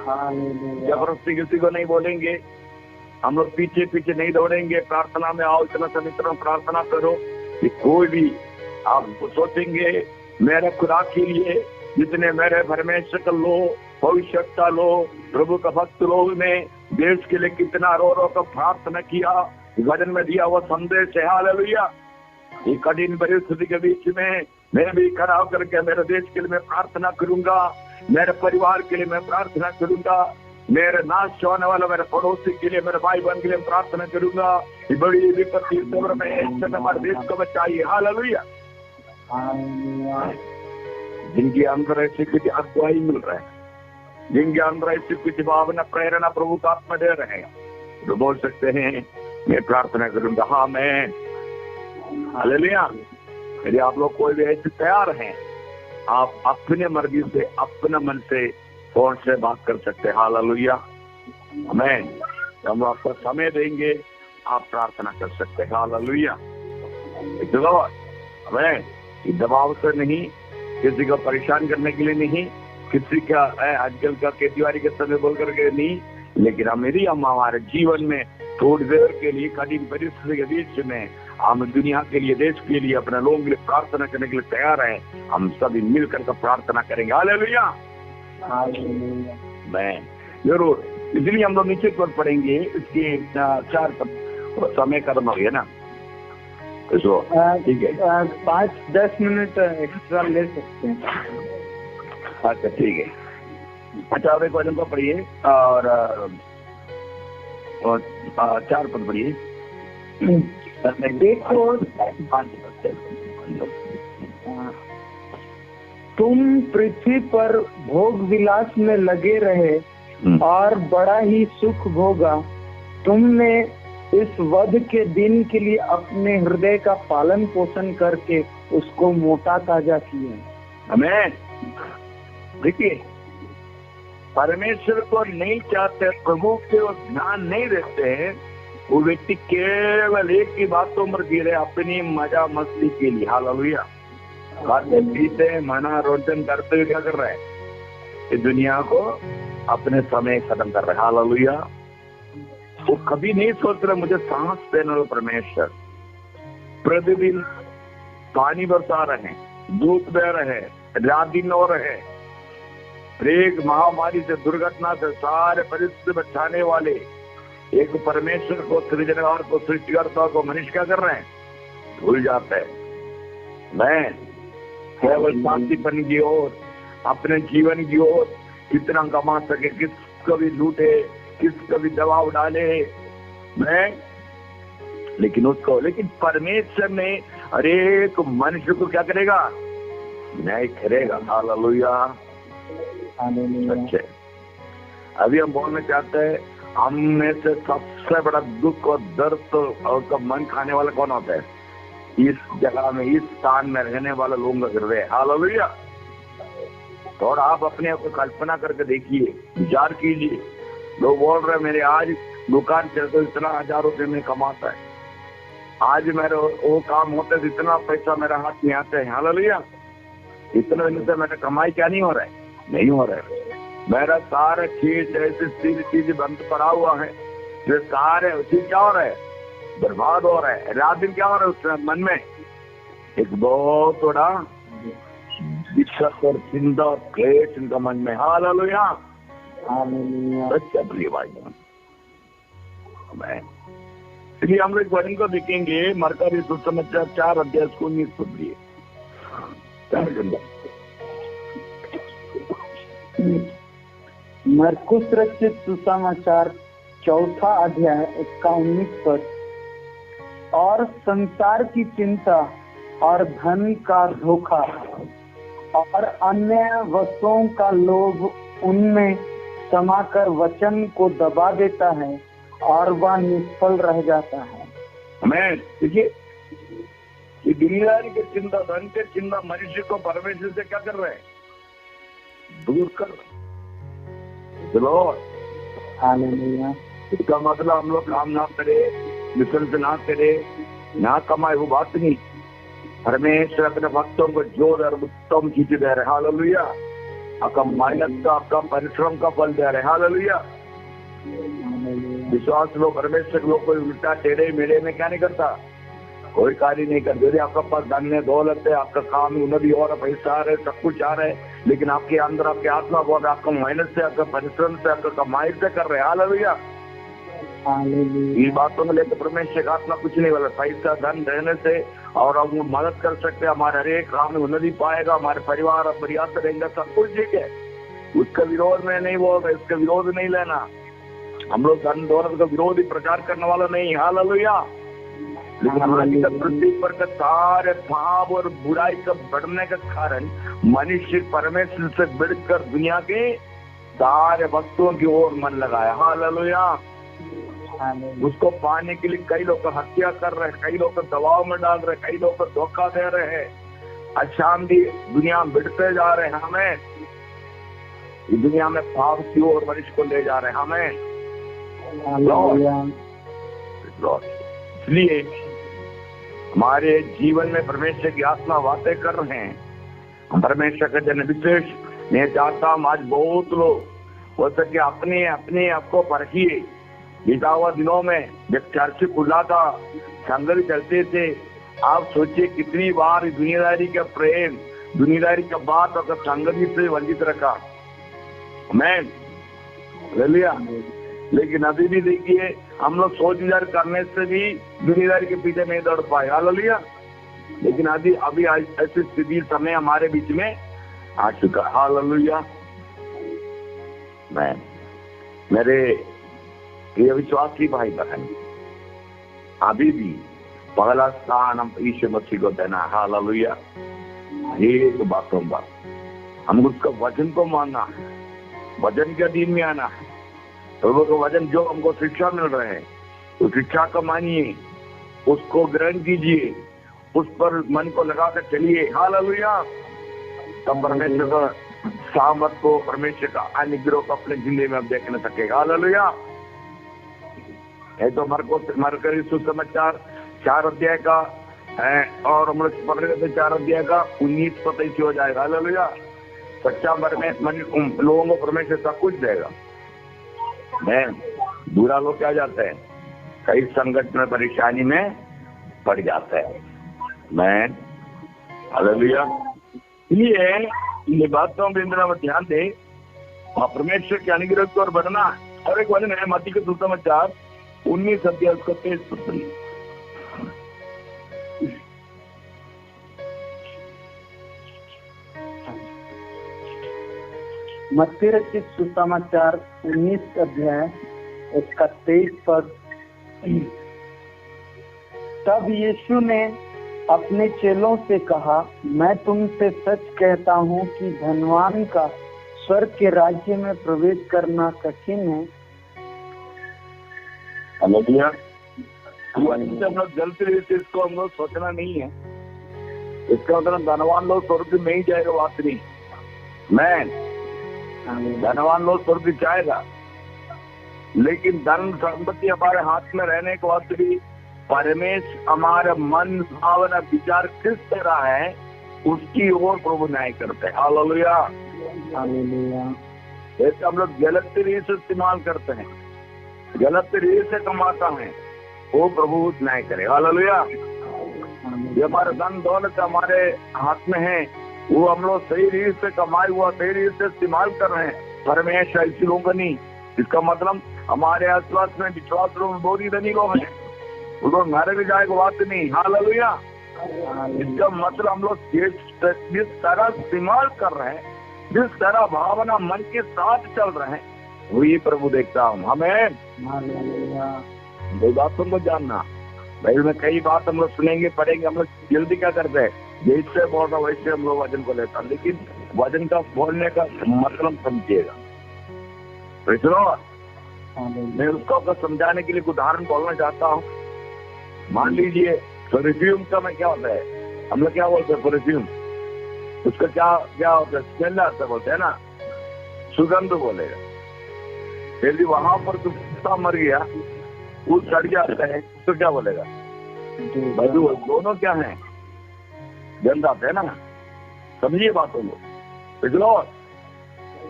जबरदस्ती किसी को नहीं बोलेंगे, हम लोग पीछे पीछे नहीं दौड़ेंगे, प्रार्थना में आओ, इतना सब इतना प्रार्थना करो कि कोई भी आप सोचेंगे मेरे खुदा के लिए जितने मेरे परमेश्वर का लोग, भविष्यता लोग, प्रभु का भक्त लोग ने देश के लिए कितना रो रो कर प्रार्थना किया, वचन में दिया वो संदेश है। हालेलुया। ये कठिन परिस्थिति के बीच में मैं भी खड़ा होकर के मेरे देश के लिए मैं प्रार्थना करूंगा, मेरे परिवार के लिए मैं प्रार्थना करूंगा, मेरे नाश होने वाला मेरे पड़ोसी के लिए, मेरे भाई बहन के लिए प्रार्थना करूंगा। ये बड़ी विपत्ति में हमारे देश को बचाइए। हालेलुया। जिनके अंदर ऐसी कुछ अगुवाई मिल रहा है, जिनके अंदर ऐसी कुछ भावना, प्रेरणा प्रभु का आत्मा दे रहे हैं, तो बोल सकते हैं मैं प्रार्थना करूंगा। हाँ मैं। हालेलुया। यदि आप लोग कोई भी ऐसे तैयार हैं, आप अपने मर्जी से, अपने मन से फोन से बात कर सकते हैं। हालेलुया। हमें हम आपको समय देंगे, आप प्रार्थना कर सकते हैं। हालेलुया। हमें दबाव से नहीं, किसी को परेशान करने के लिए नहीं, किसी का आजकल का खेती के समय बोल करके नहीं, लेकिन हम हमारे जीवन में थोड़ी देर के लिए कठिन परिस्थिति के बीच में हम दुनिया के लिए, देश के लिए, अपने लोगों के लिए प्रार्थना करने के लिए तैयार हैं। हम सभी मिलकर प्रार्थना करेंगे। हालेलुया। मैं जरूर, इसलिए हम लोग नीचे पर पढ़ेंगे, इसके 4 समय खत्म हो गया ना, तो ठीक है 5-10 मिनट एक्स्ट्रा ले सकते हैं। अच्छा ठीक है। अच्छा आप एक वचन को पढ़िए और 4 पद पढ़िए। देखो, तुम पृथ्वी पर भोग विलास में लगे रहे और बड़ा ही सुख भोगा। तुमने इस वध के दिन के लिए अपने हृदय का पालन पोषण करके उसको मोटा ताजा किया। हमें देखिए, परमेश्वर को नहीं चाहते, प्रभु के वो ध्यान नहीं देते हैं, वो व्यक्ति केवल एक ही बातों पर जी रहे, अपनी मजा मस्ती के लिए। हालेलुया। खाते पीते मनोरंजन करते हुए क्या कर रहे हैं? इस दुनिया को अपने समय खत्म कर रहे हैं। हालेलुया। वो कभी नहीं सोच रहे मुझे सांस देने वाला परमेश्वर प्रतिदिन पानी बरसा रहे हैं, दूध दे रहे हैं, रात दिन हो रहे हैं, एक महामारी से, दुर्घटना से, सारे परिस्थिति बचाने वाले एक परमेश्वर को, सृजनहार को, सृष्टिकर्ता को मनुष्य क्या कर रहे हैं? भूल जाते हैं। मैं केवल शांतिपन की ओर, अपने जीवन की ओर, कितना कमा सके, किसको भी लूटे, किसको भी दबाव डाले, मैं लेकिन परमेश्वर ने हर एक मनुष्य को क्या करेगा? न्याय करेगा। हालेलुया। अच्छे, अभी हम बोलना चाहते हैं, हम में से सबसे बड़ा दुख और दर्द और मन खाने वाला कौन होता है? इस जगह में, इस स्थान में रहने वाला लोगों का हृदय। हालेलुया। थोड़ा आप अपने आप को कल्पना करके देखिए, विचार कीजिए। लोग बोल रहे मेरे आज दुकान चलते इतना हजारों रुपये में कमाता है, आज मेरे वो काम होते तो इतना पैसा मेरे हाथ में आता है। हालेलुया। इतना दिन से मेरा कमाई क्या नहीं हो रहा है? नहीं हो रहा है। मेरा सारा चीज ऐसी चीज बंद पड़ा हुआ है, जो सारे चीज क्या हो रहा है? बर्बाद हो रहा है। रात दिन क्या हो रहा है? उसमें मन में एक बहुत बड़ा दिक्कत और चिंता और क्लेश इनका मन में। हालेलुया। सच्चा प्रिय भाई, इसलिए हम लोग वचन को देखेंगे, मरकरी सुसमाचार 4 अध्याय 19 सुनिए। मरकुस रचित सुसमाचार 4 अध्याय 19 पद। और संसार की चिंता और धन का धोखा और अन्य वस्तुओं का लोभ उनमें समाकर वचन को दबा देता है और वह निष्फल रह जाता है। मैं देखिए, ये दुनियादारी की चिंता, धन की चिंता मनुष्य को परमेश्वर से क्या कर रहे हैं? दूर कर रहे। हालेलुया। इसका मतलब हम लोग काम ना करे, मिशन से ना करे, ना कमाए, वो बात नहीं। परमेश्वर अपने भक्तों को जोर और उत्तम चीज दे रहे। हालेलुया। आपका मेहनत का, आपका परिश्रम का फल दे रहे। हालेलुया। विश्वास लो, परमेश्वर लोग कोई उल्टा टेढ़े मेढ़े में क्या नहीं करता, कोई कार्य नहीं करते। यदि आपका पास धन है, दौलत है, आपका काम उन्नति और पैसा आ रहा है, सब कुछ आ रहा है, लेकिन आपके अंदर आपके आत्मा बहुत आपका मेहनत से, आपका परिश्रम से, आपका कमाई से कर रहे हैं। हालेलुया। ये बातों में लेकर परमेश्वर का आत्मा कुछ नहीं बोला। पैसा धन रहने से और हम मदद कर सकते हैं, हमारे हर एक काम में उन्नति पाएगा, हमारे परिवार पर्याप्त रहेंगे, सब कुछ ठीक है। उसका विरोध में नहीं बोल रहे, इसका विरोध नहीं लेना। हम लोग धन दौलत का विरोधी प्रचार करने वाला नहीं। हालेलुया। लेकिन पृथ्वी पर का सारे पाप और बुराई का बढ़ने का कारण मनुष्य परमेश्वर से बिड़कर दुनिया के सारे वस्तुओं की ओर मन लगाया। हालेलुया। उसको पाने के लिए कई लोग हत्या कर रहे हैं, कई लोग दबाव में डाल रहे हैं, कई लोग धोखा दे रहे हैं, अशांति दुनिया में बिड़ते जा रहे हैं। हमें दुनिया में पाप की ओर मनुष्य को ले जा रहे हैं। हमें इसलिए हमारे जीवन में परमेश्वर की आत्मा बातें कर रहे हैं। हम परमेश्वर का जन विशेष मैं चाहता हूँ, आज बहुत लोग हो सके अपने अपने आपको परखिए। बीता हुआ दिनों में जब चर्च खुला था, संगत चलते थे, आप सोचिए कितनी बार दुनियादारी का प्रेम, दुनियादारी का बात और संगति से वंचित रखा। मैं लिया, लेकिन अभी भी देखिए हम लोग सोच विचार करने से भी दुनियादारी के पीछे नहीं दौड़ पाए। हालेलुया। लेकिन अभी ऐसी स्थिति समय हमारे बीच में आ चुका। हालेलुया। मैं मेरे प्रिय विश्वासी भाई बहन, अभी भी पहला स्थान हम यीशु मसीह को देना। हालेलुया। एक बातों पर हम उसका वचन को मानना है, वचन के अधीन में आना है। प्रभु का वचन जो हमको शिक्षा मिल रहे हैं, उस शिक्षा को मानिए, उसको ग्रहण कीजिए, उस पर मन को लगाकर चलिए। हालेलुया। तब परमेश्वर का सामर्थ को, परमेश्वर का अनुग्रह को अपने जिंदगी में हम देख न सकेगा। हालेलुया। है तो मरकरी सुसमाचार 4 अध्याय का है, और हम लोग पढ़ रहे थे 4 अध्याय का 19-25 हो जाएगा। हालेलुया। सच्चा लोगों को परमेश्वर सब कुछ देगा। बुरा लोग क्या जाते हैं, कई संकट में, परेशानी में पड़ जाते हैं। हालेलुया। इसलिए ये बातों में ध्यान दे, परमेश्वर के अनुग्रह की ओर बढ़ना। और एक वचन है मत्ती के सुसमाचार 19 अध्याय 23। मत्ती रचित सुसमाचार 19 अध्याय उसका 23 पद। तब यीशु ने अपने चेलों से कहा, मैं तुमसे सच कहता हूँ कि धनवान का स्वर्ग के राज्य में प्रवेश करना कठिन है। हालेलुया। हम लोग गलती रीति इसको हम लोग सोचना नहीं है। इसका मतलब धनवान लोग स्वर्ग में ही जाएगा, बात नहीं। धनवान लोग स्वर्ग जाएगा, लेकिन धन संपत्ति हमारे हाथ में रहने के बाद भी परमेश्वर हमारा मन, भावना, विचार किस तरह है, उसकी ओर प्रभु न्याय करते हैं। हालेलुया। हालेलुया। ऐसे हम लोग गलत तरीके से इस्तेमाल करते हैं, गलत तरीके से कमाता है, वो प्रभु न्याय करे। हालेलुया। जो हमारा धन दौलत हमारे हाथ में है, वो हम लोग सही रीति से कमाई हुआ सही रीति से इस्तेमाल कर रहे हैं। परमेश्वर ऐसी लोगों का नहीं। इसका मतलब हमारे आसपास में विश्वास लोग बहुत ही धनी लोग हैं, वो लोग मारे भी जाएगा, बात नहीं। हालेलुया। इसका मतलब हम लोग जिस तरह इस्तेमाल कर रहे हैं, जिस तरह भावना मन के साथ चल रहे हैं, वही प्रभु देखता हूँ। हमें दो बातों को जानना। बाइबल में कई बात हम लोग सुनेंगे, पढ़ेंगे, हम लोग जल्दी क्या करते हैं, जैसे बोल रहा वैसे हम लोग वचन को लेता, लेकिन वचन का बोलने का मतलब समझिएगा। मैं उसको समझाने के लिए उदाहरण बोलना चाहता हूँ। मान लीजिए परफ्यूम का मैं क्या होता है, हम लोग क्या बोलते हैं परफ्यूम, उसका क्या होता है, स्मेल आता बोलते हैं ना, सुगंध बोलेगा। यदि वहां पर कुत्ता मर गया, वो सड़ जाता है, तो क्या बोलेगा, दोनों क्या है, गंध आता है ना। समझिए बातों को,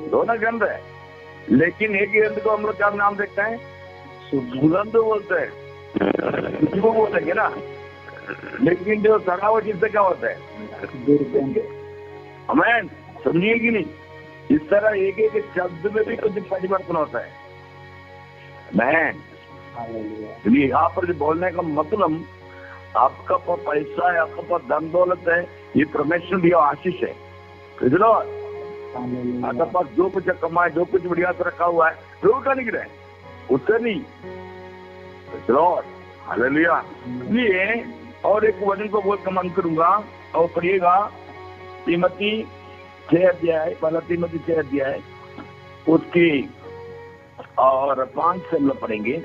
दोनों गंध है, लेकिन एक गंध को हम लोग क्या नाम देखते हैं, सुगंध बोलते हैं, खुशबू बोलेंगे ना। लेकिन जो सड़ा हुआ चीज से क्या होता है, हमें समझिए कि नहीं। इस तरह एक एक शब्द में भी कुछ परिवर्तन होता है। इसलिए यहाँ पर जो बोलने का मतलब, आपका पास पैसा है, आपका पास धन दौलत है, ये परमेश्वर दिया आशीष है। आपके पास जो कुछ कमाए, जो कुछ बढ़िया से रखा हुआ है, वो का नहीं रहे, उससे नहीं। हालेलुया। इसलिए और एक वचन को बहुत कमान करूंगा, और पढ़िएगा तीमती 6 अध्याय, पहला तीमती 6 अध्याय उसकी और 5 से हम लोग पढ़ेंगे,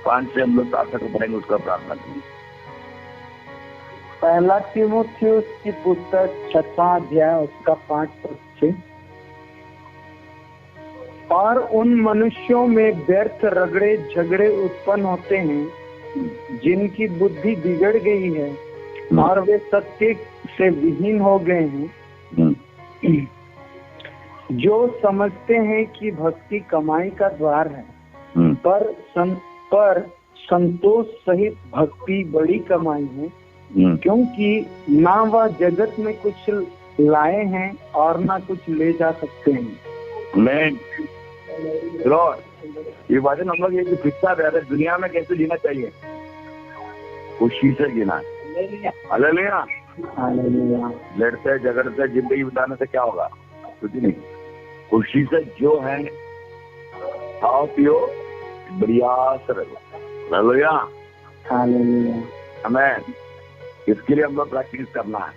5 से हम लोग 7 तक पढ़ेंगे, उसका प्रार्थना करेंगे। पहला तीमुथियुस की पुस्तक 6वां अध्याय उसका 5 पद से। और उन मनुष्यों में व्यर्थ रगड़े झगड़े उत्पन्न होते हैं, जिनकी बुद्धि बिगड़ गई है और वे सत्य से विहीन हो गए हैं, जो समझते हैं कि भक्ति कमाई का द्वार है, पर संतोष सहित भक्ति बड़ी कमाई है, क्योंकि ना वह जगत में कुछ लाए हैं और ना कुछ ले जा सकते हैं। ये वचन हम लोग एक शिक्षा दे रहे, दुनिया में कैसे जीना चाहिए, खुशी से जीना है। हालेलुया। लड़ते झगड़ते जिंदगी बिताने से क्या होगा, कुछ नहीं। खुशी से जो है खाओ पियो, बढ़िया से रहो। हालेलुया। हमें इसके लिए हम लोग प्रैक्टिस करना है।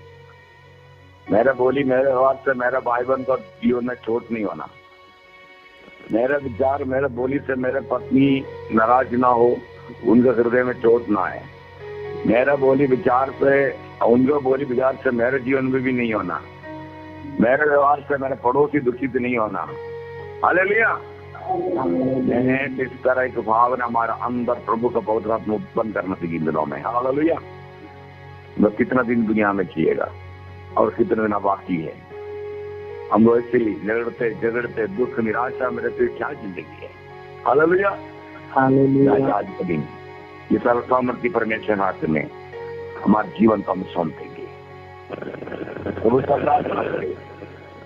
मेरा बोली मेरे हाथ से मेरे भाई बहन को जीवन में चोट नहीं होना। मेरा विचार मेरे बोली से मेरे पत्नी नाराज ना हो, उनके हृदय में चोट ना आए। मेरा बोली विचार से, उनके बोली विचार से मेरे जीवन में भी नहीं होना। मेरे व्यवहार से मेरे पड़ोसी दुखित नहीं होना। हालेलुया। इस तरह एक भावना हमारा अंदर प्रभु का पवित्र आत्मा उत्पन्न करना चाहिए इन दिनों में। हालेलुया। वो कितना दिन दुनिया में जिएगा और कितने दिन बाकी है। हम वैसे ही लड़ते झगड़ते दुख निराशा में रहते क्या जिंदगी है। हालेलुया। आज का दिन ये सर्वसामर्थी परमेश्वर हाथ में हमारे जीवन को हम सौंप देंगे। प्रभु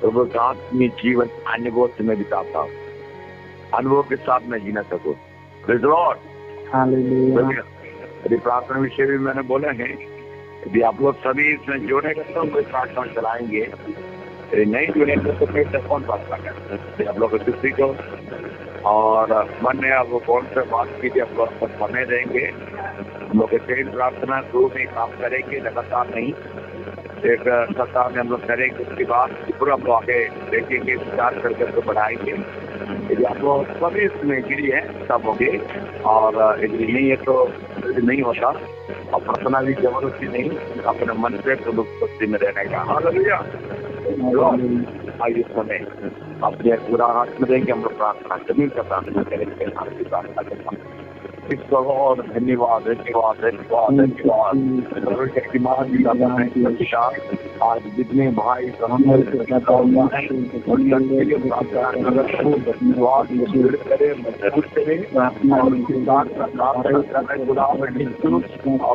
प्रभु का आत्मीय जीवन अनुभव से मैं बिताता हूँ, अनुभव के साथ मैं जीना सकूं। Praise Lord. हालेलुया। यदि प्रार्थना विषय भी मैंने बोले हैं, यदि आप लोग सभी इसमें जुड़ेंगे तो कोई प्रार्थना चलाएंगे, यदि नहीं जुड़ेंगे तो फिर से कौन प्रार्थना करें। आप लोग किसी को और मन में आप कौन से बात कीजिए, आप लोग समय देंगे। हम लोग तेज प्रार्थना शुरू में काम करेंगे, लगातार नहीं, एक सप्ताह में हम लोग करेंगे। उसके बाद पूरा हम लोग आगे देखेंगे, विचार करके उसको बढ़ाएंगे। यदि आप लोग सभी इसमें गिरी है तब होंगे, और यदि नहीं है तो यदि नहीं होता और प्रार्थना भी जबरदस्ती नहीं, अपने मन से प्रभु भक्ति में रहने का। हालेलुया। आइए समय अपने पूरा हाथ में देंगे, हम लोग प्रार्थना जमीन का प्रार्थना करेंगे। आपकी प्रार्थना करता हूँ। धन्यवाद धन्यवाद धन्यवाद धन्यवाद। आज जितने भाई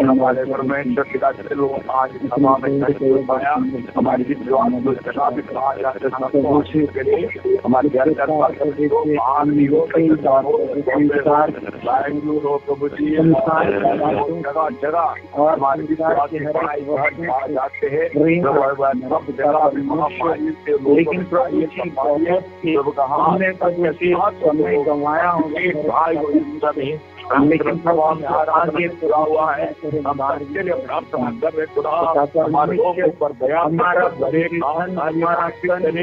हमारे परमेश्वर पिता से लोग आज सभा में हमारी विश्वास हमारे घर प्रभु जी जगह जगह और हमारे जाते हैं, लेकिन गंवाया भाई लेकिन आगे पूरा हुआ है। हमारे लिए प्रार्थना कर रहे खुदा, हमारे ऊपर दया, हमारा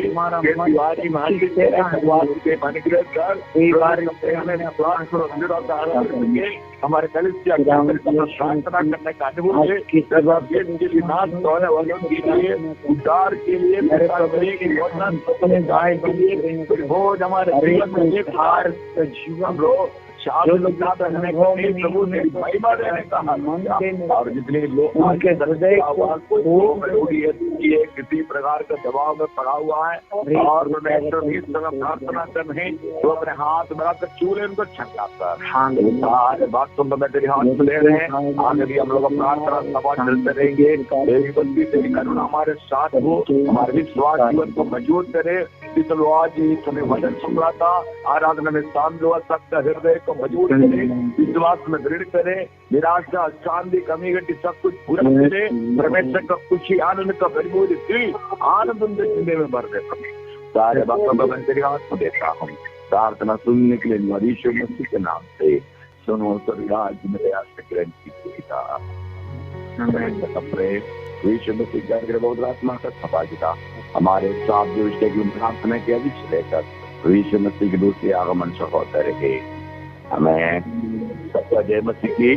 हमारा दीवारी माली से के अनुग्रह कर हमारे कलिसिया प्रार्थना करने का अनुभव है। उद्धार के लिए गाय के लिए भोज हमारे जीवन में एक हार जीवन लोग प्रभु ने महिमा देने का और जितने लोग उनके हृदय किसी प्रकार का दबाव में पड़ा हुआ है और प्रार्थना कर रहे तो अपने हाथ बढ़ाकर चूल्हे उनको छकाता है। बात सुन मैं तेरे हाथ में ले रहे हैं। आगे भी हम लोग प्रार्थना सभा चलते रहेंगे। तेरी बंदी तेरी करुणा हमारे साथ हो, हमारे विश्वास जीवन को मजबूत करे। आज समय वचन सुन रहा था, आराधना में शामिल हुआ, सकता हृदय को मजबूत करे, विश्वास में दृढ़ करे, निराशा शांति कमी घटी सब कुछ पूरा करे। परमेश्वर का खुशी आनंद का भरपूर आनंद उनके जिंदगी में भर दे। सारे बातों में तेरे हाथ में देता हूँ। प्रार्थना सुनने के लिए यीशु मसीह के नाम से सुनो। स्वर्गराज मेरे आश्रय यीशु मसीह के बहुत आत्मा का सफाजिता हमारे साथ जो विषय की प्रार्थना किया लेकर यीशु मसीह के दूसरे आगमन से होते रहे। हमें सबका जय मसीह की।